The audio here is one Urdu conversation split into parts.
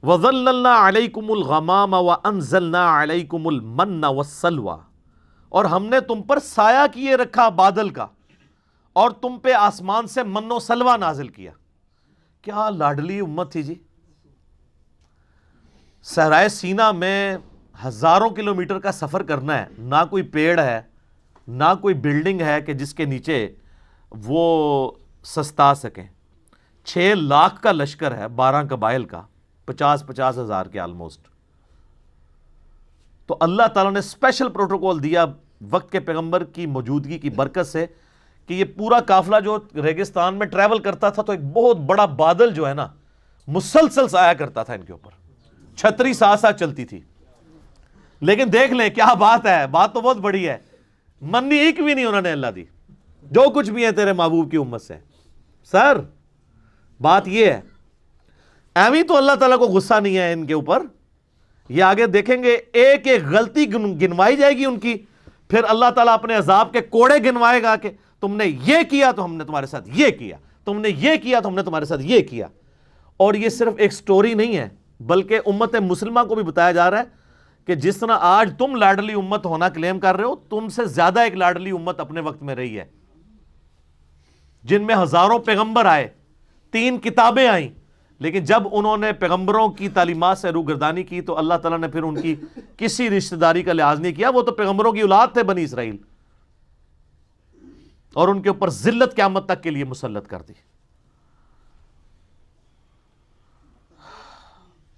وَظَلَّلْنَا عَلَيْكُمُ الْغَمَامَ وَأَنزَلْنَا عَلَيْكُمُ الْمَنَّ وَالسَّلْوَىٰ، اور ہم نے تم پر سایہ کیے رکھا بادل کا، اور تم پہ آسمان سے من و سلوہ نازل کیا۔ کیا لاڈلی امت تھی جی۔ صحرائے سینا میں ہزاروں کلومیٹر کا سفر کرنا ہے، نہ کوئی پیڑ ہے نہ کوئی بلڈنگ ہے کہ جس کے نیچے وہ سستا سکیں۔ 6 لاکھ کا لشکر ہے، 12 قبائل کا، 50 ہزار کے آلموسٹ۔ تو اللہ تعالیٰ نے اسپیشل پروٹوکول دیا وقت کے پیغمبر کی موجودگی کی برکت سے کہ یہ پورا قافلہ جو ریگستان میں ٹریول کرتا تھا تو ایک بہت بڑا بادل جو ہے نا مسلسل سایہ کرتا تھا ان کے اوپر، چھتری ساتھ ساتھ چلتی تھی۔ لیکن دیکھ لیں کیا بات ہے، بات تو بہت بڑی ہے، منی ایک بھی نہیں انہوں نے اللہ دی، جو کچھ بھی ہے تیرے محبوب کی امت سے۔ سر بات یہ ہے، ایویں تو اللہ تعالیٰ کو غصہ نہیں ہے ان کے اوپر، یہ آگے دیکھیں گے ایک ایک غلطی گنوائی جائے گی ان کی، پھر اللہ تعالیٰ اپنے عذاب کے کوڑے گنوائے گا کہ تم نے یہ کیا تو ہم نے تمہارے ساتھ یہ کیا، تم نے یہ کیا تو ہم نے تمہارے ساتھ یہ کیا۔ اور یہ صرف ایک سٹوری نہیں ہے، بلکہ امت مسلمہ کو بھی بتایا جا رہا ہے کہ جس طرح آج تم لاڈلی امت ہونا کلیم کر رہے ہو، تم سے زیادہ ایک لاڈلی امت اپنے وقت میں رہی ہے، جن میں ہزاروں پیغمبر آئے، 3 کتابیں آئیں، لیکن جب انہوں نے پیغمبروں کی تعلیمات سے روگردانی کی تو اللہ تعالیٰ نے پھر ان کی کسی رشتہ داری کا لحاظ نہیں کیا۔ وہ تو پیغمبروں کی اولاد تھے بنی اسرائیل، اور ان کے اوپر ذلت قیامت تک کے لیے مسلط کر دی۔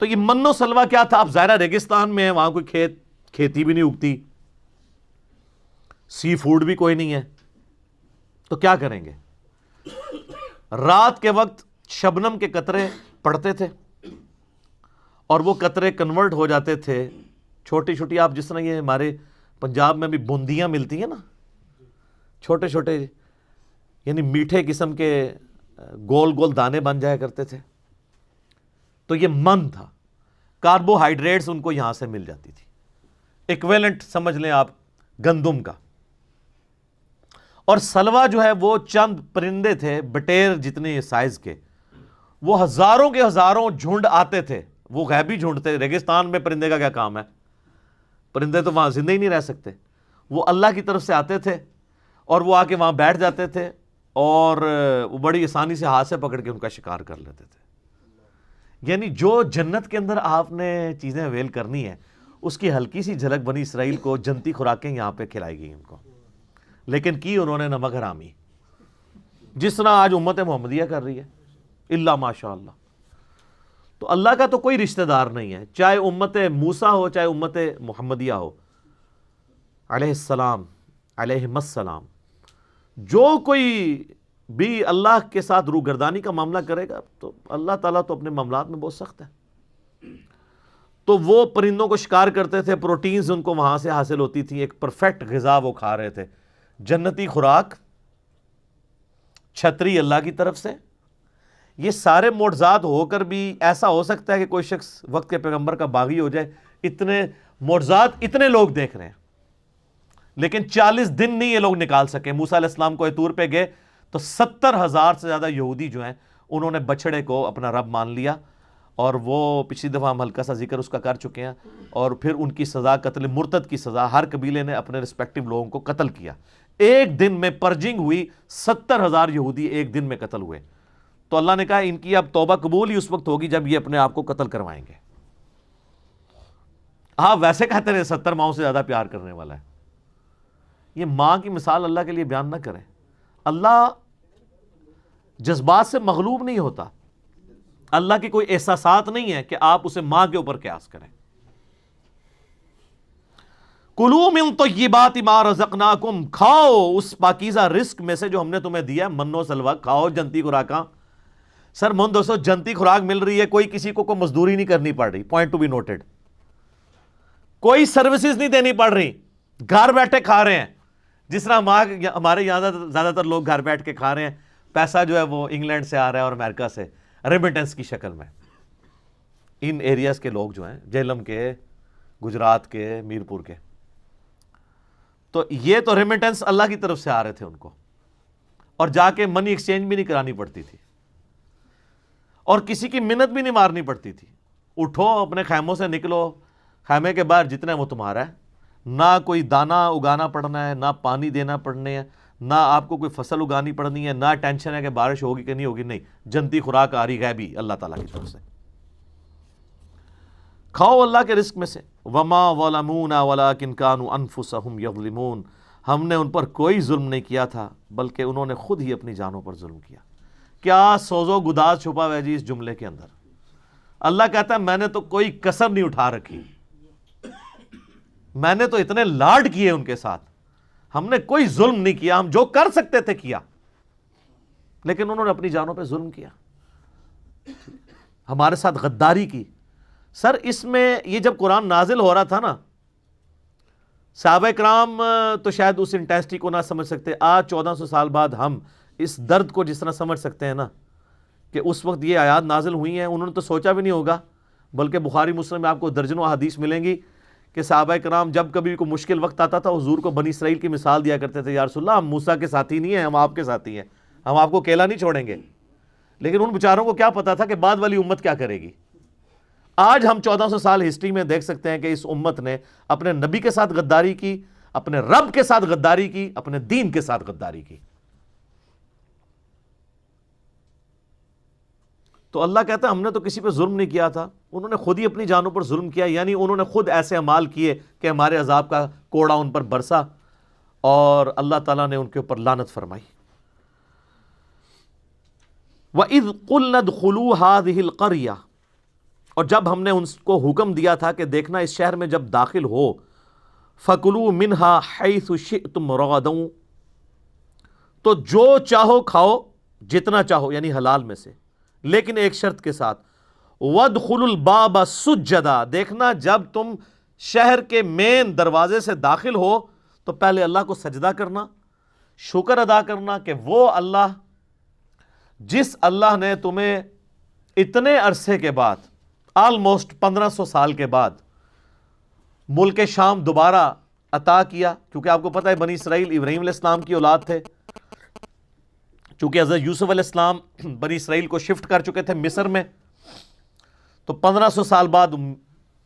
تو یہ من و سلوہ کیا تھا؟ اب ظاہرہ ریگستان میں ہے، وہاں کوئی کھیتی بھی نہیں اگتی، سی فوڈ بھی کوئی نہیں ہے، تو کیا کریں گے؟ رات کے وقت شبنم کے قطرے پڑتے تھے اور وہ قطرے کنورٹ ہو جاتے تھے چھوٹی چھوٹی، آپ جس طرح یہ ہمارے پنجاب میں بھی بوندیاں ملتی ہیں نا، چھوٹے چھوٹے یعنی میٹھے قسم کے گول گول دانے بن جایا کرتے تھے، تو یہ من تھا، کاربوہائیڈریٹس ان کو یہاں سے مل جاتی تھی، ایکویلنٹ سمجھ لیں آپ گندم کا۔ اور سلوہ جو ہے وہ چند پرندے تھے بٹیر جتنے سائز کے، وہ ہزاروں کے ہزاروں جھنڈ آتے تھے، وہ غیبی جھنڈ تھے۔ ریگستان میں پرندے کا کیا کام ہے؟ پرندے تو وہاں زندہ ہی نہیں رہ سکتے، وہ اللہ کی طرف سے آتے تھے اور وہ آ کے وہاں بیٹھ جاتے تھے اور وہ بڑی آسانی سے ہاتھ سے پکڑ کے ان کا شکار کر لیتے تھے۔ یعنی جو جنت کے اندر آپ نے چیزیں اویل کرنی ہے، اس کی ہلکی سی جھلک بنی اسرائیل کو جنتی خوراکیں یہاں پہ کھلائی گئی ان کو، لیکن کی انہوں نے نمک حرامی، جس طرح آج امت محمدیہ کر رہی ہے، اللہ ماشاء اللہ۔ تو اللہ کا تو کوئی رشتہ دار نہیں ہے، چاہے امت موسیٰ ہو چاہے امت محمدیہ ہو، علیہ السلام علیہم السلام، جو کوئی بھی اللہ کے ساتھ روگردانی کا معاملہ کرے گا تو اللہ تعالیٰ تو اپنے معاملات میں بہت سخت ہے۔ تو وہ پرندوں کو شکار کرتے تھے، پروٹینز ان کو وہاں سے حاصل ہوتی تھی، ایک پرفیکٹ غذا وہ کھا رہے تھے، جنتی خوراک، چھتری اللہ کی طرف سے۔ یہ سارے معجزات ہو کر بھی ایسا ہو سکتا ہے کہ کوئی شخص وقت کے پیغمبر کا باغی ہو جائے، اتنے معجزات اتنے لوگ دیکھ رہے ہیں، لیکن 40 دن نہیں یہ لوگ نکال سکے۔ موسیٰ علیہ السلام کو طور پہ گئے تو 70,000 سے زیادہ یہودی جو ہیں انہوں نے بچڑے کو اپنا رب مان لیا، اور وہ پچھلی دفعہ ہم ہلکا سا ذکر اس کا کر چکے ہیں۔ اور پھر ان کی سزا قتل مرتد کی سزا، ہر قبیلے نے اپنے رسپیکٹیو لوگوں کو قتل کیا، ایک دن میں پرجنگ ہوئی، 70,000 یہودی ایک دن میں قتل ہوئے۔ تو اللہ نے کہا ان کی اب توبہ قبول ہی اس وقت ہوگی جب یہ اپنے آپ کو قتل کروائیں گے۔ ہاں ویسے کہتے رہے 70 ماؤں سے زیادہ پیار کرنے والا ہے، یہ ماں کی مثال اللہ کے لیے بیان نہ کریں۔ اللہ جذبات سے مغلوب نہیں ہوتا، اللہ کے کوئی احساسات نہیں ہے کہ آپ اسے ماں کے اوپر قیاس کریں۔ کلوا من طیبات ما رزقناکم، کھاؤ اس پاکیزہ رزق میں سے جو ہم نے تمہیں دیا، من و سلوہ کھاؤ، جنتی خوراکاں۔ سر من دوستو جنتی خوراک مل رہی ہے، کوئی کسی کو کوئی مزدوری نہیں کرنی پڑ رہی، پوائنٹ ٹو بی نوٹڈ، کوئی سروسز نہیں دینی پڑ رہی، گھر بیٹھے کھا رہے ہیں، جس طرح ہمارے یہاں زیادہ تر لوگ گھر بیٹھ کے کھا رہے ہیں، پیسہ جو ہے وہ انگلینڈ سے آ رہا ہے اور امریکہ سے ریمیٹنس کی شکل میں۔ ان ایریاز کے لوگ جو ہیں، جہلم کے، گجرات کے، میرپور کے، تو یہ تو ریمیٹنس اللہ کی طرف سے آ رہے تھے ان کو، اور جا کے منی ایکسچینج بھی نہیں کرانی پڑتی تھی، اور کسی کی منت بھی نہیں مارنی پڑتی تھی، اٹھو اپنے خیموں سے نکلو، خیمے کے باہر جتنا ہے وہ تمہارا ہے، نہ کوئی دانہ اگانا پڑنا ہے، نہ پانی دینا پڑنے ہے، نہ آپ کو کوئی فصل اگانی پڑنی ہے، نہ ٹینشن ہے کہ بارش ہوگی کہ نہیں ہوگی، نہیں، جنتی خوراک آ رہی غیبی اللہ تعالیٰ کی طرف سے، کھاؤ اللہ کے رزق میں سے۔ وما ظلمونا ولکن كانوا انفسهم یظلمون، ہم نے ان پر کوئی ظلم نہیں کیا تھا بلکہ انہوں نے خود ہی اپنی جانوں پر ظلم کیا۔ کیا سوز و گداز چھپا ہوا ہے جی اس جملے کے اندر؟ اللہ کہتا ہے میں نے تو کوئی کسر نہیں اٹھا رکھی، میں نے تو اتنے لاڈ کیے ان کے ساتھ، ہم نے کوئی ظلم نہیں کیا، ہم جو کر سکتے تھے کیا، لیکن انہوں نے اپنی جانوں پہ ظلم کیا، ہمارے ساتھ غداری کی۔ سر اس میں یہ جب قرآن نازل ہو رہا تھا نا، صحابہ کرام تو شاید اس انٹینسٹی کو نہ سمجھ سکتے، آج 1400 سال بعد ہم اس درد کو جس طرح سمجھ سکتے ہیں نا کہ اس وقت یہ آیات نازل ہوئی ہیں، انہوں نے تو سوچا بھی نہیں ہوگا، بلکہ بخاری مسلم میں آپ کو درجنوں احادیث ملیں گی کہ صحابہ کرام جب کبھی کوئی مشکل وقت آتا تھا حضور کو بنی اسرائیل کی مثال دیا کرتے تھے، یا رسول اللہ ہم موسیٰ کے ساتھی نہیں ہیں، ہم آپ کے ساتھی ہیں، ہم آپ کو اکیلا نہیں چھوڑیں گے۔ لیکن ان بیچاروں کو کیا پتا تھا کہ بعد والی امت کیا کرے گی۔ آج ہم 1400 سال ہسٹری میں دیکھ سکتے ہیں کہ اس امت نے اپنے نبی کے ساتھ غداری کی، اپنے رب کے ساتھ غداری کی، اپنے دین کے ساتھ غداری کی۔ تو اللہ کہتا ہے ہم نے تو کسی پہ ظلم نہیں کیا تھا، انہوں نے خود ہی اپنی جانوں پر ظلم کیا، یعنی انہوں نے خود ایسے اعمال کیے کہ ہمارے عذاب کا کوڑا ان پر برسا اور اللہ تعالیٰ نے ان کے اوپر لعنت فرمائی۔ وَإِذْ قُلْنَا ادْخُلُوا هَٰذِهِ الْقَرْيَةَ، اور جب ہم نے ان کو حکم دیا تھا کہ دیکھنا اس شہر میں جب داخل ہو، فَكُلُوا مِنْهَا حَيْثُ شِئْتُمْ رَغَدًا، تو جو چاہو کھاؤ، جتنا چاہو، یعنی حلال میں سے، لیکن ایک شرط کے ساتھ، وَادْخُلُوا الْبَابَ سُجَّدًا، دیکھنا جب تم شہر کے مین دروازے سے داخل ہو تو پہلے اللہ کو سجدہ کرنا، شکر ادا کرنا کہ وہ اللہ جس اللہ نے تمہیں اتنے عرصے کے بعد، آلموسٹ 1500 سال کے بعد ملک شام دوبارہ عطا کیا، کیونکہ آپ کو پتہ ہے بنی اسرائیل ابراہیم علیہ السلام کی اولاد تھے، چونکہ حضرت یوسف علیہ السلام بنی اسرائیل کو شفٹ کر چکے تھے مصر میں، تو 1500 سال بعد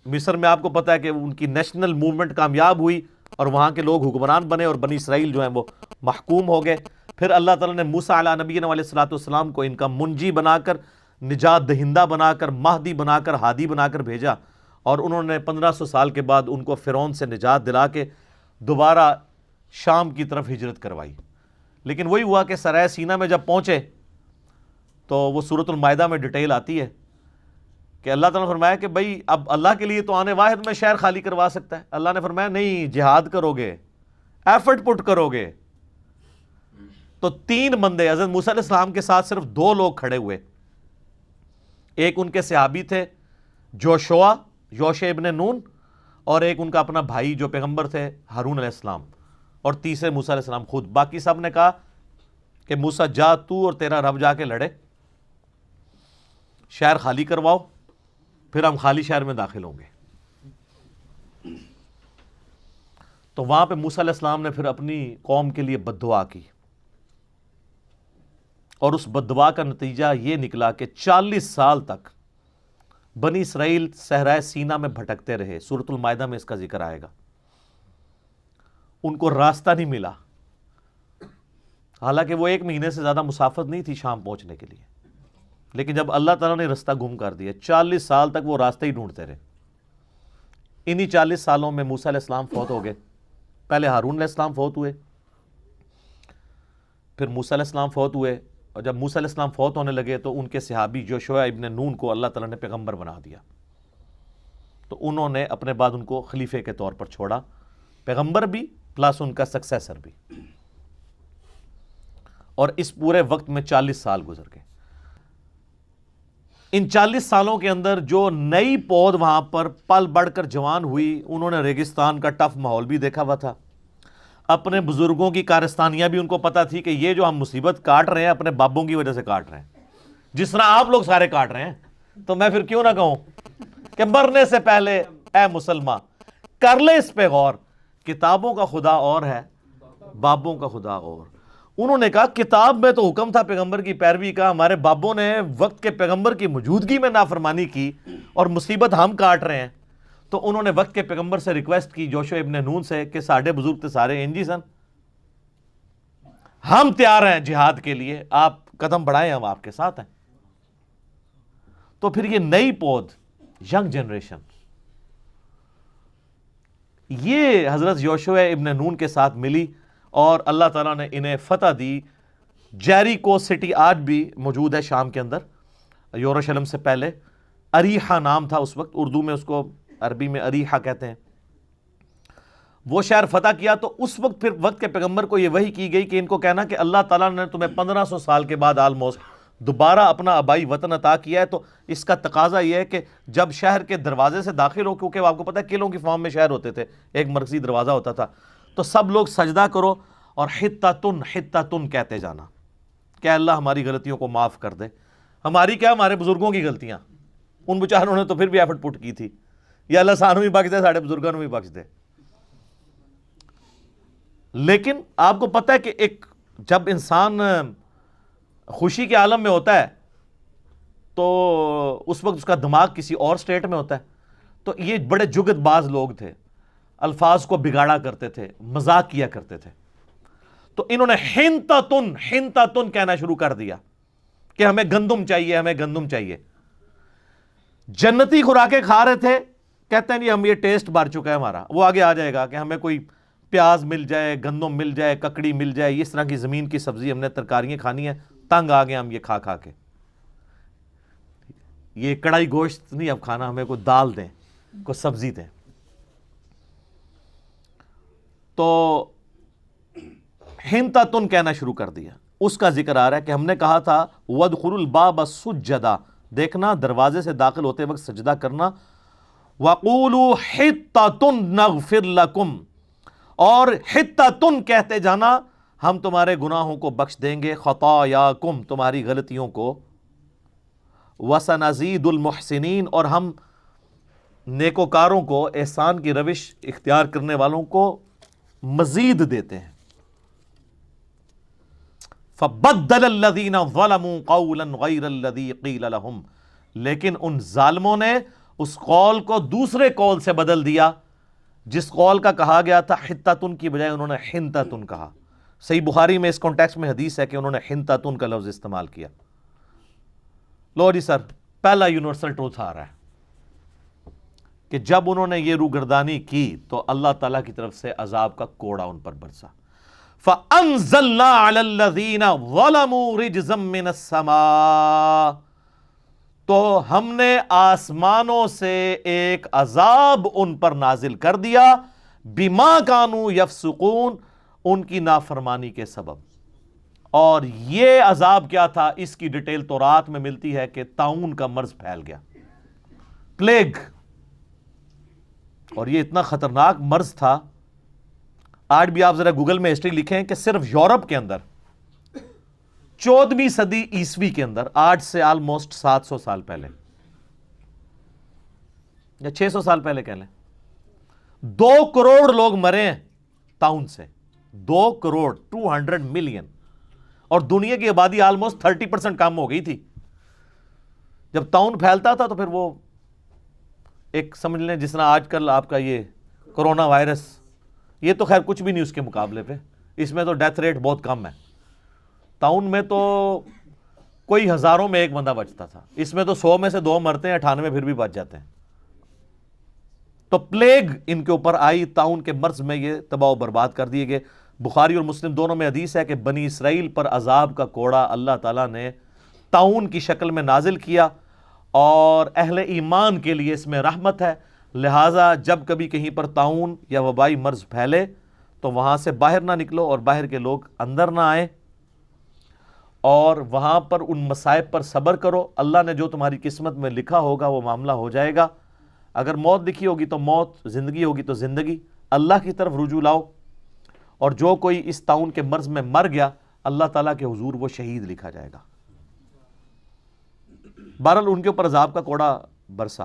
مصر میں آپ کو پتہ ہے کہ ان کی نیشنل موومنٹ کامیاب ہوئی اور وہاں کے لوگ حکمران بنے اور بنی اسرائیل جو ہیں وہ محکوم ہو گئے۔ پھر اللہ تعالیٰ نے موسیٰ علیہ نبینا علیہ الصلوۃ والسلام کو ان کا منجی بنا کر، نجات دہندہ بنا کر، مہدی بنا کر، ہادی بنا کر بھیجا، اور انہوں نے 1500 سال کے بعد ان کو فرعون سے نجات دلا کے دوبارہ شام کی طرف ہجرت کروائی۔ لیکن وہی ہوا کہ سرائے سینا میں جب پہنچے تو وہ سورۃ المائدہ میں ڈیٹیل آتی ہے کہ اللہ تعالیٰ نے فرمایا کہ بھئی اب اللہ کے لیے تو آنے واحد میں شہر خالی کروا سکتا ہے۔ اللہ نے فرمایا نہیں، جہاد کرو گے، ایفرٹ پٹ کرو گے۔ تو 3 بندے حضرت موسیٰ علیہ السلام کے ساتھ صرف 2 لوگ کھڑے ہوئے، ایک ان کے صحابی تھے یوشع ابن نون، اور ایک ان کا اپنا بھائی جو پیغمبر تھے ہارون علیہ السلام، اور تیسرے موسیٰ علیہ السلام خود۔ باقی سب نے کہا کہ موسیٰ جا تو اور تیرا رب جا کے لڑے، شہر خالی کرواؤ، پھر ہم خالی شہر میں داخل ہوں گے۔ تو وہاں پہ موسیٰ علیہ السلام نے پھر اپنی قوم کے لیے بد دعا کی، اور اس بد دعا کا نتیجہ یہ نکلا کہ 40 سال تک بنی اسرائیل صحرائے سینا میں بھٹکتے رہے۔ سورۃ المائدہ میں اس کا ذکر آئے گا، ان کو راستہ نہیں ملا، حالانکہ وہ 1 مہینے سے زیادہ مسافت نہیں تھی شام پہنچنے کے لیے، لیکن جب اللہ تعالیٰ نے راستہ گم کر دیا 40 سال تک وہ راستہ ہی ڈھونڈتے رہے۔ انہی 40 سالوں میں موسیٰ علیہ السلام فوت ہو گئے، پہلے ہارون علیہ السلام فوت ہوئے، پھر موسیٰ علیہ السلام فوت ہوئے، اور جب موسیٰ علیہ السلام فوت ہونے لگے تو ان کے صحابی یوشع ابن نون کو اللہ تعالیٰ نے پیغمبر بنا دیا، تو انہوں نے اپنے بعد ان کو خلیفے کے طور پر چھوڑا، پیغمبر بھی پلس ان کا سکسیسر بھی، اور اس پورے وقت میں 40 سال گزر گئے۔ ان 40 سالوں کے اندر جو نئی پود وہاں پر پل بڑھ کر جوان ہوئی، انہوں نے ریگستان کا ٹف ماحول بھی دیکھا ہوا تھا، اپنے بزرگوں کی کارستانیاں بھی ان کو پتہ تھی کہ یہ جو ہم مصیبت کاٹ رہے ہیں اپنے بابوں کی وجہ سے کاٹ رہے ہیں، جس طرح آپ لوگ سارے کاٹ رہے ہیں، تو میں پھر کیوں نہ کہوں کہ مرنے سے پہلے اے مسلمان کر لے اس پہ غور، کتابوں کا خدا اور ہے، بابوں کا خدا اور۔ انہوں نے کہا کتاب میں تو حکم تھا پیغمبر کی پیروی کا، ہمارے بابوں نے وقت کے پیغمبر کی موجودگی میں نافرمانی کی اور مصیبت ہم کاٹ رہے ہیں. تو انہوں نے وقت کے پیغمبر سے ریکویسٹ کی، یوشع ابن نون سے، کہ ساڈے بزرگ تے سارے انجی سن، ہم تیار ہیں جہاد کے لیے، آپ قدم بڑھائیں، ہم آپ کے ساتھ ہیں. تو پھر یہ نئی پود، ینگ جنریشن، یہ حضرت یوشع ابن نون کے ساتھ ملی اور اللہ تعالیٰ نے انہیں فتح دی. جیریکو سٹی آج بھی موجود ہے شام کے اندر، یروشلم سے پہلے. اریحا نام تھا اس وقت، اردو میں اس کو، عربی میں اریحا کہتے ہیں. وہ شہر فتح کیا. تو اس وقت پھر وقت کے پیغمبر کو یہ وحی کی گئی کہ ان کو کہنا کہ اللہ تعالیٰ نے تمہیں 1500 سال کے بعد آلموسٹ دوبارہ اپنا آبائی وطن عطا کیا ہے. تو اس کا تقاضا یہ ہے کہ جب شہر کے دروازے سے داخل ہو، کیونکہ آپ کو پتہ ہے قلعوں کی فارم میں شہر ہوتے تھے، ایک مرکزی دروازہ ہوتا تھا، تو سب لوگ سجدہ کرو اور حتتن حتتن کہتے جانا کہ اللہ ہماری غلطیوں کو معاف کر دے. ہماری کیا، ہمارے بزرگوں کی غلطیاں، ان بیچاروں نے تو پھر بھی ایفرٹ پٹ کی تھی. یا اللہ سانو بھی بخش دے، ساڑھے بزرگوں بھی بخش دے. لیکن آپ کو پتہ ہے کہ ایک جب انسان خوشی کے عالم میں ہوتا ہے تو اس وقت اس کا دماغ کسی اور سٹیٹ میں ہوتا ہے. تو یہ بڑے جگت باز لوگ تھے، الفاظ کو بگاڑا کرتے تھے، مذاق کیا کرتے تھے. تو انہوں نے حنتتن حنتتن کہنا شروع کر دیا کہ ہمیں گندم چاہیے، ہمیں گندم چاہیے. جنتی خوراکیں کھا رہے تھے، کہتے ہیں نہیں ہم یہ ٹیسٹ بھر چکا ہے ہمارا، وہ آگے آ جائے گا کہ ہمیں کوئی پیاز مل جائے، گندم مل جائے، ککڑی مل جائے، اس طرح کی زمین کی سبزی ہم نے ترکاریاں کھانی ہیں. تنگ آ گئے ہم یہ کھا کھا کے. یہ کڑائی گوشت نہیں اب کھانا، ہمیں کوئی دال دیں، کوئی سبزی دیں. تو حنتتن کہنا شروع کر دیا. اس کا ذکر آ رہا ہے کہ ہم نے کہا تھا وَادْخُلُوا الْبَابَ سُجَّدًا، دیکھنا دروازے سے داخل ہوتے وقت سجدہ کرنا. وَقُولُوا حِطَّةٌ نَغْفِرْ لَكُمْ، اور حِطَّةٌ کہتے جانا ہم تمہارے گناہوں کو بخش دیں گے، خطاياكم تمہاری غلطیوں کو. وَسَنَزِيدُ الْمُحْسِنِينَ، اور ہم نیکوکاروں کو، احسان کی روش اختیار کرنے والوں کو مزید دیتے ہیں. فَبَدَّلَ الَّذِينَ ظَلَمُوا قَوْلًا غَيْرَ الَّذِي قِيلَ لَهُمْ، لیکن ان ظالموں نے اس قول کو دوسرے قول سے بدل دیا. جس قول کا کہا گیا تھا حتتن کی بجائے انہوں نے حنتتن کہا. صحیح بخاری میں اس کانٹیکسٹ میں حدیث ہے کہ انہوں نے حنتتن کا لفظ استعمال کیا. لو جی سر، پہلا یونیورسل ٹروتھ آ رہا ہے کہ جب انہوں نے یہ روگردانی کی تو اللہ تعالیٰ کی طرف سے عذاب کا کوڑا ان پر برسا. فَأَنزَلْنَا عَلَى الَّذِينَ ظَلَمُوا رِجْزًا مِّنَ السَّمَاءِ، تو ہم نے آسمانوں سے ایک عذاب ان پر نازل کر دیا، بِمَا كَانُوا يَفْسُقُونَ، ان کی نافرمانی کے سبب. اور یہ عذاب کیا تھا، اس کی ڈیٹیل تورات میں ملتی ہے کہ طاعون کا مرض پھیل گیا، پلیگ. اور یہ اتنا خطرناک مرض تھا، آج بھی آپ ذرا گوگل میں ہسٹری لکھیں کہ صرف یورپ کے اندر 14ویں صدی عیسوی کے اندر، آج سے آلموسٹ 700 سال پہلے یا 600 سال پہلے کہہ لیں، 2 کروڑ لوگ مرے ہیں طاعون سے. 2 کروڑ 200 ملین، اور دنیا کی آبادی آلموسٹ 30% کم ہو گئی تھی. جب طاعون پھیلتا تھا تو پھر وہ ایک سمجھ لیں جس طرح آج کل آپ کا یہ کرونا وائرس، یہ تو خیر کچھ بھی نہیں اس کے مقابلے پہ، اس میں تو ڈیتھ ریٹ بہت کم ہے. طاعون میں تو کوئی ہزاروں میں ایک بندہ بچتا تھا، اس میں تو 100 میں سے 2 مرتے ہیں، 98 پھر بھی بچ جاتے ہیں. تو پلیگ ان کے اوپر آئی، طاعون کے مرض میں یہ تباہ و برباد کر دیے گئے. بخاری اور مسلم دونوں میں حدیث ہے کہ بنی اسرائیل پر عذاب کا کوڑا اللہ تعالیٰ نے طاعون کی شکل میں نازل کیا، اور اہل ایمان کے لیے اس میں رحمت ہے. لہٰذا جب کبھی کہیں پر طاعون یا وبائی مرض پھیلے تو وہاں سے باہر نہ نکلو اور باہر کے لوگ اندر نہ آئیں، اور وہاں پر ان مصائب پر صبر کرو. اللہ نے جو تمہاری قسمت میں لکھا ہوگا وہ معاملہ ہو جائے گا. اگر موت لکھی ہوگی تو موت، زندگی ہوگی تو زندگی. اللہ کی طرف رجوع لاؤ. اور جو کوئی اس طاعون کے مرض میں مر گیا، اللہ تعالیٰ کے حضور وہ شہید لکھا جائے گا. بہرحال ان کے اوپر عذاب کا کوڑا برسا.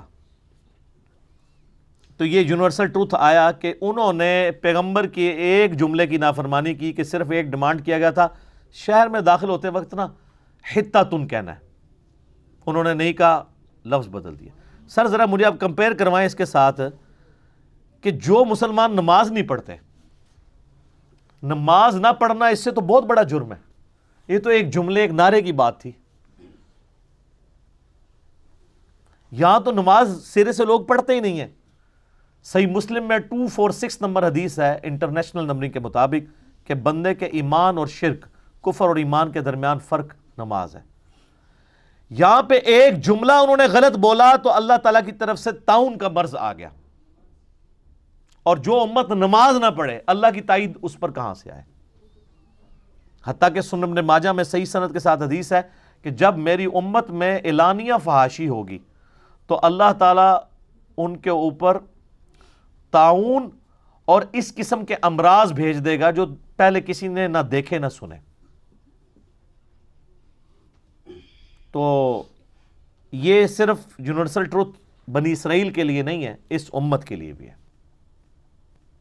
تو یہ یونیورسل ٹروتھ آیا کہ انہوں نے پیغمبر کے ایک جملے کی نافرمانی کی، کہ صرف ایک ڈیمانڈ کیا گیا تھا شہر میں داخل ہوتے وقت نا حتّتن کہنا ہے، انہوں نے نہیں کہا، لفظ بدل دیا۔ سر ذرا مجھے آپ کمپیئر کروائیں اس کے ساتھ کہ جو مسلمان نماز نہیں پڑھتے، نماز نہ پڑھنا اس سے تو بہت بڑا جرم ہے، یہ تو ایک جملے ایک نعرے کی بات تھی، یہاں تو نماز سرے سے لوگ پڑھتے ہی نہیں ہیں۔ صحیح مسلم میں 246 نمبر حدیث ہے انٹرنیشنل نمبرنگ کے مطابق کہ بندے کے ایمان اور شرک، کفر اور ایمان کے درمیان فرق نماز ہے۔ یہاں پہ ایک جملہ انہوں نے غلط بولا تو اللہ تعالیٰ کی طرف سے طاعون کا مرض آ گیا، اور جو امت نماز نہ پڑھے اللہ کی تائید اس پر کہاں سے آئے؟ حتیٰ کہ سنن ابن ماجہ میں صحیح سند کے ساتھ حدیث ہے کہ جب میری امت میں اعلانیہ فحاشی ہوگی تو اللہ تعالیٰ ان کے اوپر طاعون اور اس قسم کے امراض بھیج دے گا جو پہلے کسی نے نہ دیکھے نہ سنے۔ تو یہ صرف یونیورسل ٹروتھ بنی اسرائیل کے لیے نہیں ہے، اس امت کے لیے بھی ہے۔